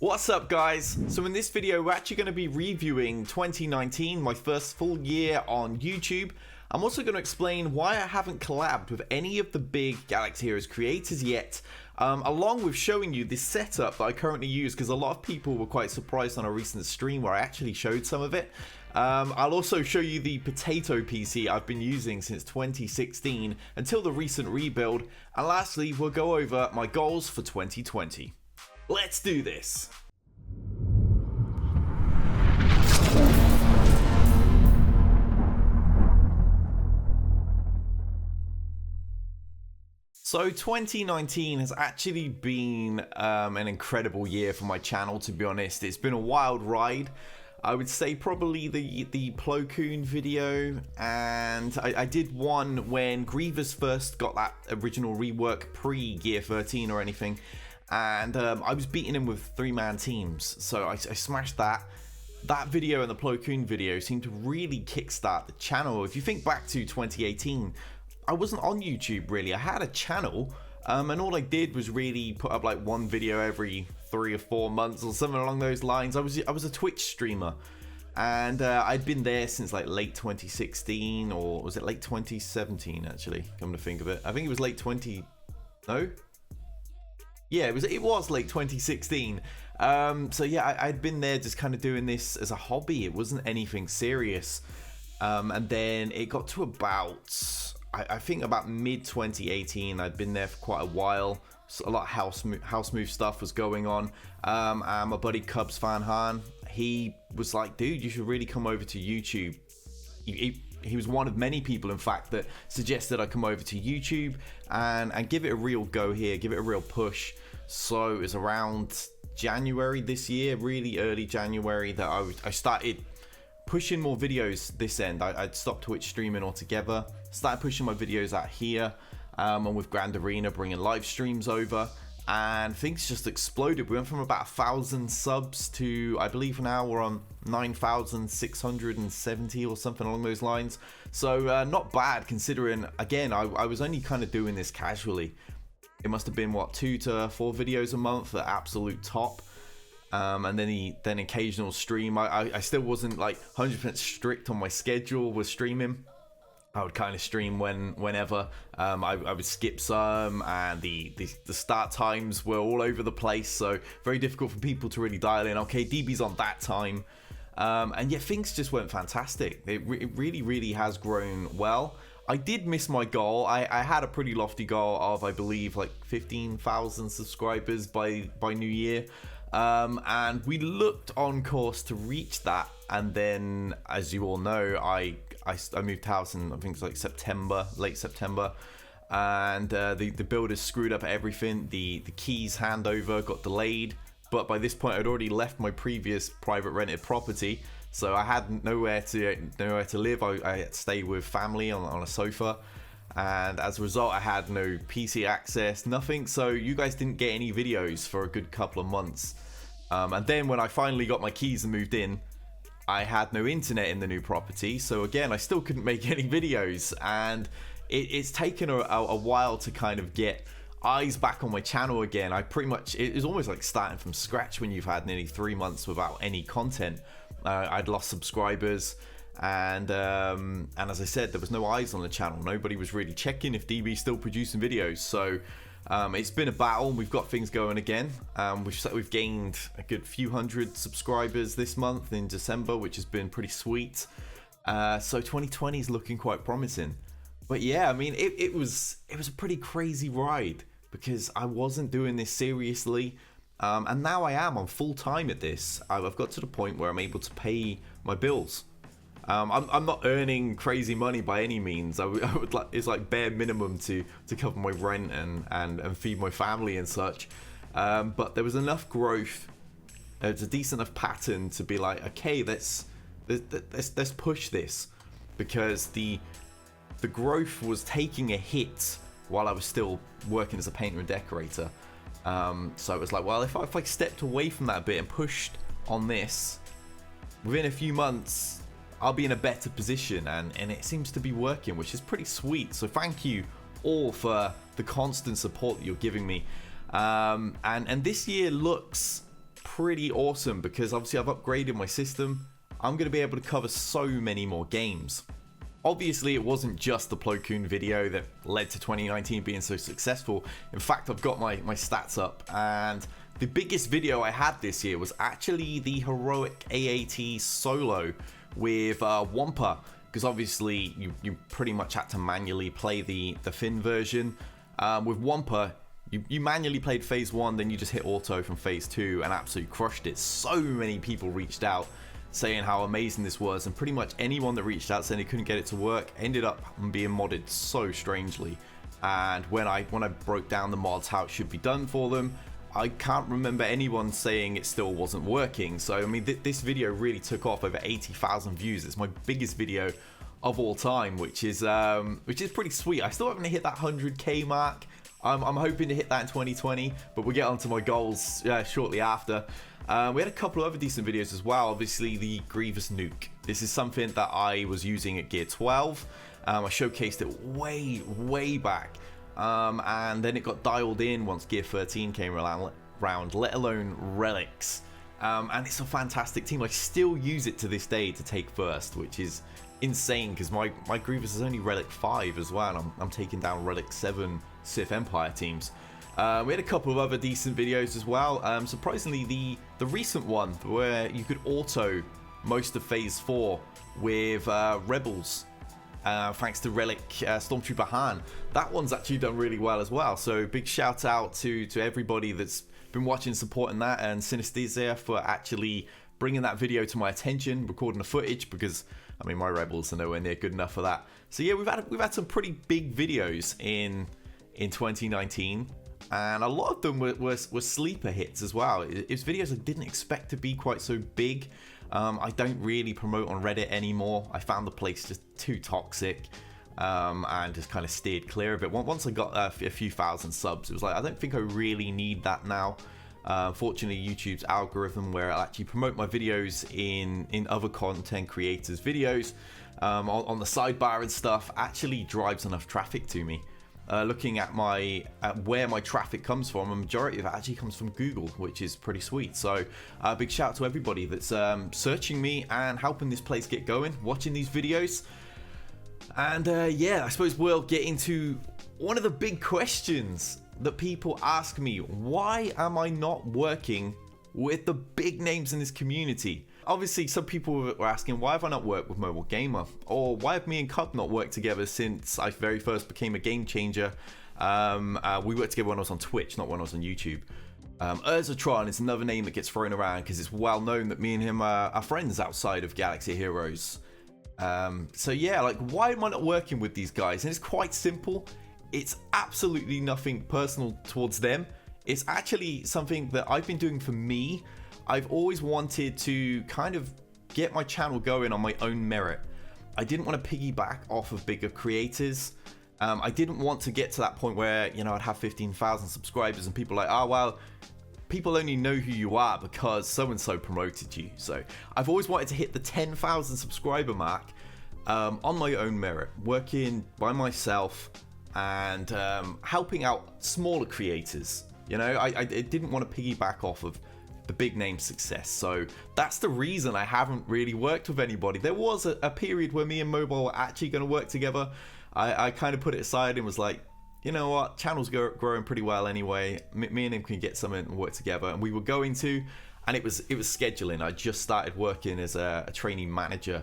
What's up, guys? So in this video we're actually going to be reviewing 2019, my first full year on YouTube. I'm also going to explain why I haven't collabed with any of the big Galaxy Heroes creators yet, along with showing you this setup that I currently use, because a lot of people were quite surprised on a recent stream where I actually showed some of it. I'll also show you the potato PC I've been using since 2016 until the recent rebuild, and lastly we'll go over my goals for 2020. Let's do this! So 2019 has actually been an incredible year for my channel, to be honest. It's been a wild ride. I would say probably the Plo Koon video, and I did one when Grievous first got that original rework pre-Gear 13 or anything, and I was beating him with 3-man teams, so I smashed that. That video and the Plo Koon video seemed to really kickstart the channel. If you think back to 2018, I wasn't on YouTube really. I had a channel, and all I did was really put up like one video every 3 or 4 months or something along those lines. I was a Twitch streamer, and I'd been there since like late 2016, or was it late 2017 actually, come to think of it. I think it was late 20... no? Yeah, it was late 2016. So yeah, I'd been there just kind of doing this as a hobby. It wasn't anything serious. And then it got to about... I think about mid-2018, I'd been there for quite a while. So a lot of house move stuff was going on. And my buddy Cubs Fan Han, he was like, dude, you should really come over to YouTube. He was one of many people, in fact, that suggested I come over to YouTube and give it a real go here, give it a real push. So it was around January this year, really early January, that I started pushing more videos this end. I'd stopped Twitch streaming altogether, started pushing my videos out here, and with Grand Arena bringing live streams over, and things just exploded. We went from about 1,000 subs to, I believe now we're on 9,670 or something along those lines. So not bad, considering, again, I was only kind of doing this casually. It must have been, what, 2 to 4 videos a month at absolute top. And then occasional stream. I still wasn't like 100% strict on my schedule with streaming. I would kind of stream whenever. I would skip some, and the start times were all over the place, so very difficult for people to really dial in. Okay, DB's on that time, and yeah, things just went fantastic. It really has grown well. I did miss my goal. I had a pretty lofty goal of, I believe, like 15,000 subscribers by New Year. And we looked on course to reach that, and then, as you all know, I moved house in, I think it's like September, late September, and the builders screwed up everything. The keys handover got delayed, but by this point I'd already left my previous private rented property, so I had nowhere to live. I had to stay with family on a sofa. And as a result, I had no PC access, nothing. So you guys didn't get any videos for a good couple of months. And then when I finally got my keys and moved in, I had no internet in the new property. So again, I still couldn't make any videos. And it's taken a while to kind of get eyes back on my channel again. It was almost like starting from scratch when you've had nearly 3 months without any content. I'd lost subscribers. And as I said, there was no eyes on the channel. Nobody was really checking if DB's still producing videos. So it's been a battle. We've got things going again. We've gained a good few hundred subscribers this month in December, which has been pretty sweet. So 2020 is looking quite promising. But yeah, I mean, it was a pretty crazy ride, because I wasn't doing this seriously. And now I am. I'm full time at this. I've got to the point where I'm able to pay my bills. I'm not earning crazy money by any means. I would like, it's like bare minimum to cover my rent and feed my family and such. But there was enough growth. It's a decent enough pattern to be like, okay, let's push this, because the growth was taking a hit while I was still working as a painter and decorator. So it was like, well, if I stepped away from that a bit and pushed on this, within a few months I'll be in a better position, and it seems to be working, which is pretty sweet. So thank you all for the constant support that you're giving me. And this year looks pretty awesome because obviously I've upgraded my system. I'm going to be able to cover so many more games. Obviously, it wasn't just the Plo Koon video that led to 2019 being so successful. In fact, I've got my stats up, and the biggest video I had this year was actually the Heroic AAT solo with Wampa, because obviously you pretty much had to manually play the Finn version. With Wampa, you manually played phase 1, then you just hit auto from phase 2 and absolutely crushed it. So many people reached out saying how amazing this was, and pretty much anyone that reached out saying they couldn't get it to work ended up being modded so strangely. And when I broke down the mods, how it should be done for them, I can't remember anyone saying it still wasn't working. So I mean, this video really took off, over 80,000 views. It's my biggest video of all time, which is pretty sweet. I still haven't hit that 100k mark. I'm hoping to hit that in 2020, but we'll get onto my goals shortly after. We had a couple of other decent videos as well. Obviously, the Grievous Nuke. This is something that I was using at Gear 12. I showcased it way back, and then it got dialed in once Gear 13 came around, let alone Relics. And it's a fantastic team. I still use it to this day to take first, which is insane because my Grievous is only Relic 5 as well, and I'm taking down Relic 7 Sith Empire teams. We had a couple of other decent videos as well. Surprisingly, the recent one where you could auto most of phase 4 with Rebels, thanks to Relic Stormtrooper Han. That one's actually done really well as well. So big shout out to everybody that's been watching, supporting that, and Synesthesia for actually bringing that video to my attention, recording the footage, because I mean my Rebels are nowhere near good enough for that. So yeah, we've had some pretty big videos in 2019. And a lot of them were sleeper hits as well. It's videos I didn't expect to be quite so big. I don't really promote on Reddit anymore. I found the place just too toxic, and just kind of steered clear of it. Once I got a few thousand subs, it was like, I don't think I really need that now. Fortunately, YouTube's algorithm, where I'll actually promote my videos in other content creators' videos on the sidebar and stuff, actually drives enough traffic to me. Looking at where my traffic comes from, a majority of it actually comes from Google, which is pretty sweet. So big shout out to everybody that's searching me and helping this place get going, watching these videos. And yeah, I suppose we'll get into one of the big questions that people ask me. Why am I not working with the big names in this community? Obviously, some people were asking, why have I not worked with Mobile Gamer? Or why have me and Cub not worked together since I very first became a game changer? We worked together when I was on Twitch, not when I was on YouTube. Urzatron is another name that gets thrown around because it's well known that me and him are friends outside of Galaxy Heroes. So yeah, like, why am I not working with these guys? And it's quite simple. It's absolutely nothing personal towards them. It's actually something that I've been doing for me. I've always wanted to kind of get my channel going on my own merit. I didn't want to piggyback off of bigger creators. I didn't want to get to that point where, you know, I'd have 15,000 subscribers and people are like, oh, well, people only know who you are because so-and-so promoted you. So I've always wanted to hit the 10,000 subscriber mark on my own merit, working by myself and helping out smaller creators. You know, I didn't want to piggyback off of the big name success. So that's the reason I haven't really worked with anybody. There was a period where me and Mobile were actually going to work together. I kind of put it aside and was like, you know what, channel's growing pretty well anyway. Me and him can get something and work together. And we were going to, and it was scheduling. I just started working as a trainee manager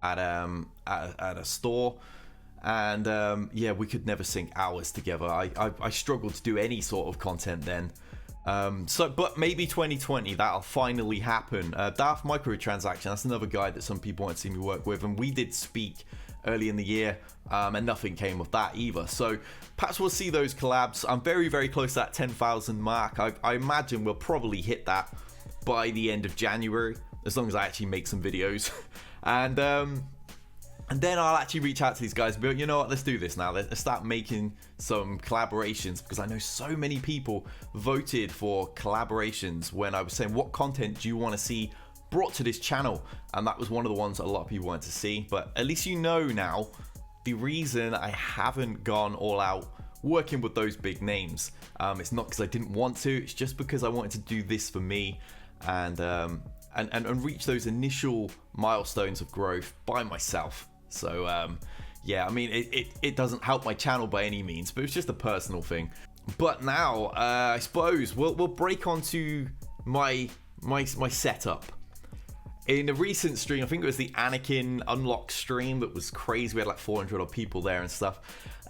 at a store. And yeah, we could never sync hours together. I struggled to do any sort of content then. But maybe 2020, that'll finally happen. Daft Microtransaction, that's another guy that some people want to see me work with, and we did speak early in the year, and nothing came of that either. So perhaps we'll see those collabs. I'm very, very close to that 10,000 mark. I imagine we'll probably hit that by the end of January, as long as I actually make some videos. And then I'll actually reach out to these guys and be like, you know what, let's do this now. Let's start making some collaborations, because I know so many people voted for collaborations when I was saying, what content do you want to see brought to this channel? And that was one of the ones that a lot of people wanted to see. But at least you know now the reason I haven't gone all out working with those big names. It's not because I didn't want to, it's just because I wanted to do this for me. and reach those initial milestones of growth by myself. So yeah, I mean, it doesn't help my channel by any means, but it's just a personal thing. But now, I suppose we'll break onto my setup. In a recent stream, I think it was the Anakin Unlock stream that was crazy. We had like 400 odd people there and stuff.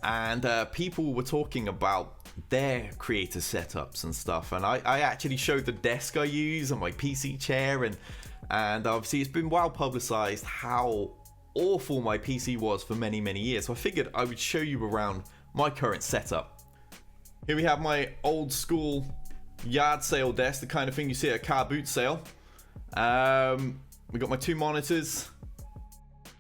And people were talking about their creator setups and stuff. And I actually showed the desk I use and my PC chair. And obviously it's been well publicized how awful my PC was for many, many years. So I figured I would show you around my current setup. Here we have my old school yard sale desk, the kind of thing you see at a car boot sale. We got my 2 monitors.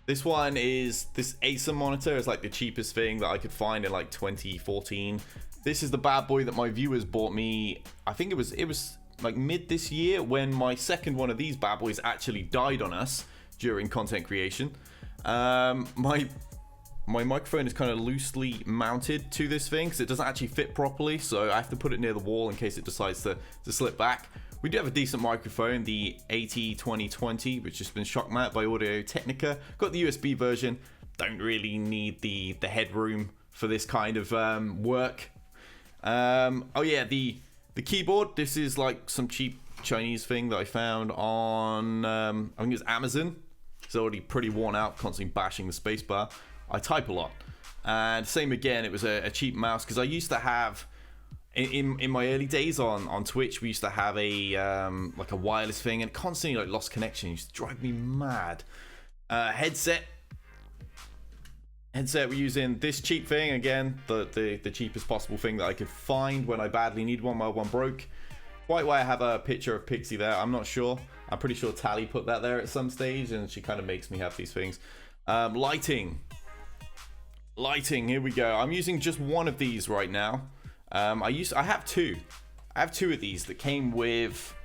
This one is this Acer monitor. It's like the cheapest thing that I could find in like 2014. This is the bad boy that my viewers bought me. I think it was like mid this year when my second one of these bad boys actually died on us during content creation. My microphone is kind of loosely mounted to this thing because it doesn't actually fit properly, so I have to put it near the wall in case it decides to slip back. We do have a decent microphone, the AT2020, which has been shock mounted by Audio Technica. Got the USB version. Don't really need the headroom for this kind of work. Oh yeah, the keyboard. This is like some cheap Chinese thing that I found on I think it was Amazon. It's already pretty worn out, constantly bashing the spacebar. I type a lot, and same again. It was a cheap mouse because I used to have. In my early days on Twitch, we used to have a like a wireless thing, and it constantly like lost connection. It used to drive me mad. Headset. We're using this cheap thing again, the cheapest possible thing that I could find when I badly need one. My one broke. Quite why I have a picture of Pixie there, I'm not sure. I'm pretty sure Tally put that there at some stage, and she kind of makes me have these things. Lighting. Here we go. I'm using just one of these right now. I have two of these that came with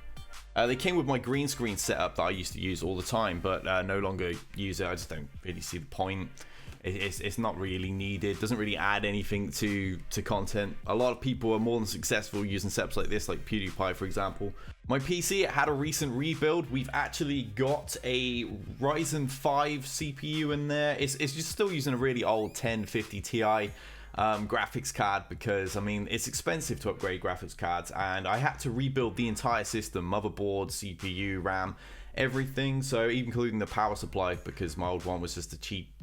they came with my green screen setup that I used to use all the time, but no longer use it. I just don't really see the point. It's not really needed. Doesn't really add anything to content. A lot of people are more than successful using setups like this, like PewDiePie for example. My PC, it had a recent rebuild. We've actually got a Ryzen 5 CPU in there. It's just still using a really old 1050 Ti graphics card because I mean it's expensive to upgrade graphics cards, and I had to rebuild the entire system, motherboard, CPU, RAM, everything, so even including the power supply, because my old one was just a cheap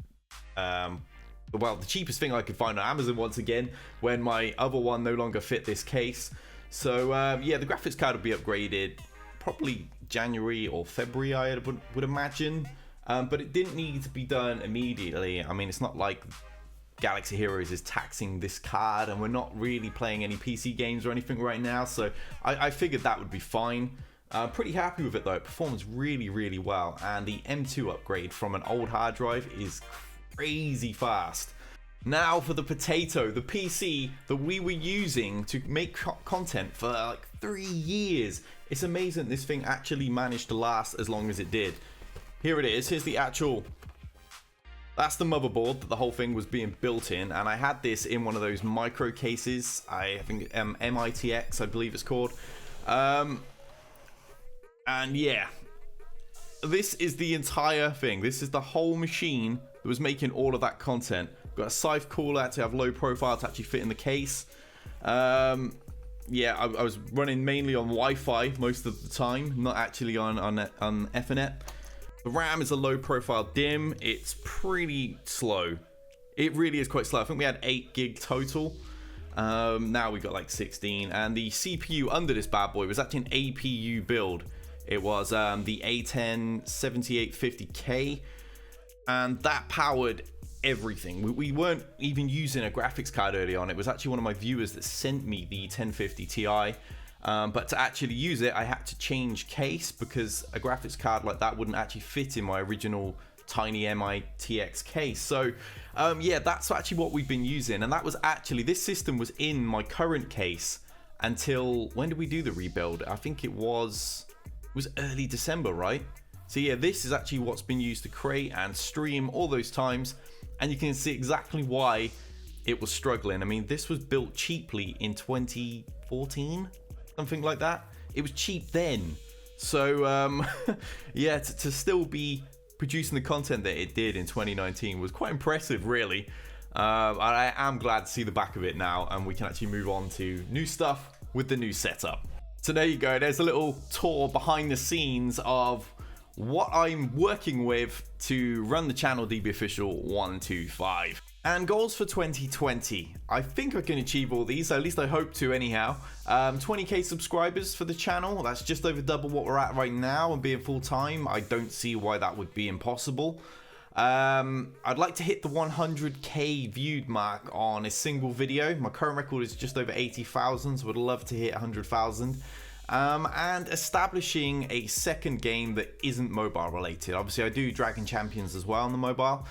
the cheapest thing I could find on Amazon once again when my other one no longer fit this case. So yeah, the graphics card will be upgraded probably January or February, I would imagine, but it didn't need to be done immediately. I mean, it's not like Galaxy Heroes is taxing this card, and we're not really playing any PC games or anything right now, so I figured that would be fine. Pretty happy with it though. It performs really, really well, and the M2 upgrade from an old hard drive is crazy fast. Now for the potato, the PC that we were using to make content for like 3 years. It's amazing this thing actually managed to last as long as it did. Here it is. Here's the actual... That's the motherboard that the whole thing was being built in, and I had this in one of those micro cases. I think MITX, I believe it's called. And yeah, this is the entire thing. This is the whole machine that was making all of that content. Got a Scythe cooler to have low profile to actually fit in the case. Yeah, I was running mainly on Wi-Fi most of the time, not actually on Ethernet. The RAM is a low profile DIMM. It's pretty slow. It really is quite slow. I think we had 8 gig total. Now we got like 16. And the CPU under this bad boy was actually an APU build. It was the A10 7850K. And that powered everything. We weren't even using a graphics card early on. It was actually one of my viewers that sent me the 1050 Ti. But to actually use it, I had to change case because a graphics card like that wouldn't actually fit in my original tiny MITX case. So yeah, that's actually what we've been using. And that was actually, this system was in my current case until, when did we do the rebuild? I think it was early December, right? So yeah, this is actually what's been used to create and stream all those times. And you can see exactly why it was struggling. I mean, this was built cheaply in 2014. Something like that. It was cheap then. So yeah, to still be producing the content that it did in 2019 was quite impressive, really. I am glad to see the back of it now, and we can actually move on to new stuff with the new setup. So there you go, there's a little tour behind the scenes of what I'm working with to run the channel DBOfficial125. And goals for 2020. I think I can achieve all these, at least I hope to anyhow. 20k subscribers for the channel, that's just over double what we're at right now, and being full time, I don't see why that would be impossible. I'd like to hit the 100k viewed mark on a single video. My current record is just over 80,000, so I'd love to hit 100,000. And establishing a second game that isn't mobile related. Obviously I do Dragon Champions as well on the mobile,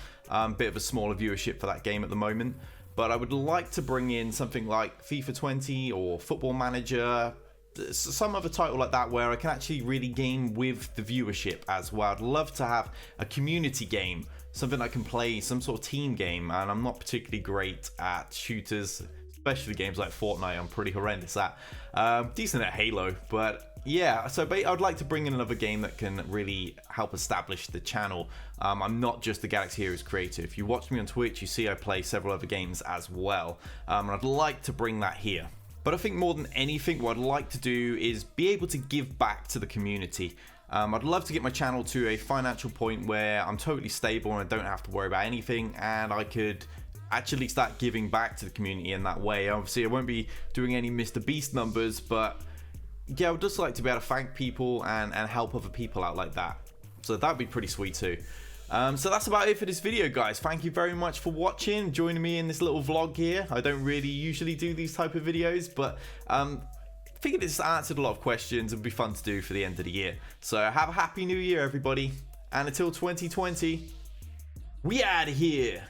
bit of a smaller viewership for that game at the moment, but I would like to bring in something like FIFA 20 or Football Manager, some other title like that where I can actually really game with the viewership as well. I'd love to have a community game, something I can play, some sort of team game, and I'm not particularly great at shooters, especially games like Fortnite. I'm pretty horrendous at. Decent at Halo, but yeah, so I'd like to bring in another game that can really help establish the channel. I'm not just the Galaxy Heroes creator. If you watch me on Twitch, you see I play several other games as well, and I'd like to bring that here. But I think more than anything, what I'd like to do is be able to give back to the community. I'd love to get my channel to a financial point where I'm totally stable and I don't have to worry about anything, and I could actually start giving back to the community in that way. Obviously I won't be doing any Mr. Beast numbers, but yeah, I would just like to be able to thank people and help other people out like that. So that'd be pretty sweet too. So that's about it for this video, guys. Thank you very much for watching, joining me in this little vlog here. I don't really usually do these type of videos, but figured it's answered a lot of questions. It'd be fun to do for the end of the year. So have a happy new year, everybody, and until 2020, we out of here.